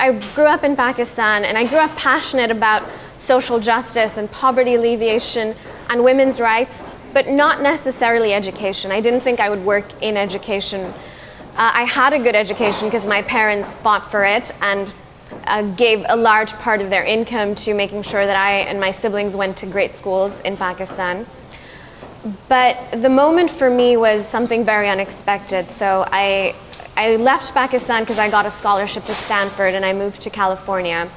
I grew up in Pakistan, and I grew up passionate about social justice and poverty alleviation and women's rights, but not necessarily education. I didn't think I would work in education. I had a good education because my parents fought for it and gave a large part of their income to making sure that I and my siblings went to great schools in Pakistan. But the moment for me was something very unexpected. So I left Pakistan because I got a scholarship to Stanford, and I moved to California.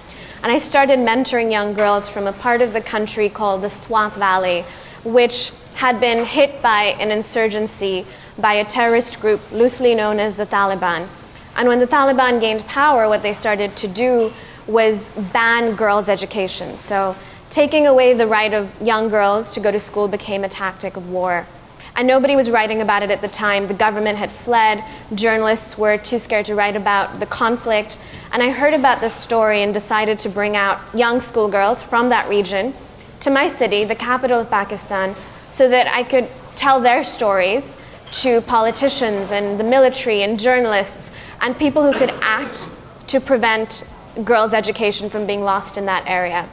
And I started mentoring young girls from a part of the country called the Swat Valley, which had been hit by an insurgency by a terrorist group loosely known as the Taliban. And when the Taliban gained power, what they started to do was ban girls' education. So taking away the right of young girls to go to school became a tactic of war. And nobody was writing about it at the time. The government had fled. Journalists were too scared to write about the conflict. And I heard about this story and decided to bring out young schoolgirls from that region to my city, the capital of Pakistan, so that I could tell their stories to politicians and the military and journalists and people who could act to prevent girls' education from being lost in that area.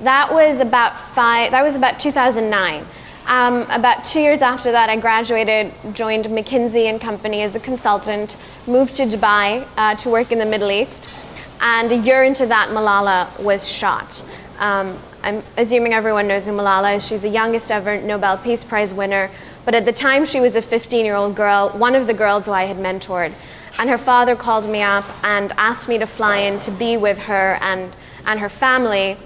That was about 2009. About 2 years after that, I graduated, joined McKinsey & Company as a consultant, moved to Dubai to work in the Middle East, and a year into that, Malala was shot. I'm assuming everyone knows who Malala is. She's the youngest ever Nobel Peace Prize winner, but at the time she was a 15-year-old girl, one of the girls who I had mentored. And her father called me up and asked me to fly in to be with her and her family.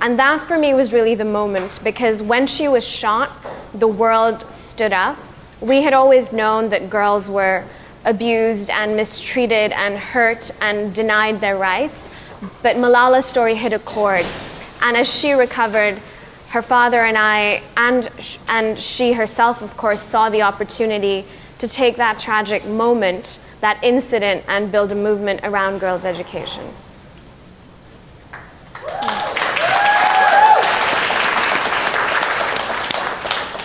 And that for me was really the moment, because when she was shot, the world stood up. We had always known that girls were abused and mistreated and hurt and denied their rights, but Malala's story hit a chord. And as she recovered, her father and I, and she herself, of course, saw the opportunity to take that tragic moment, that incident, and build a movement around girls' education.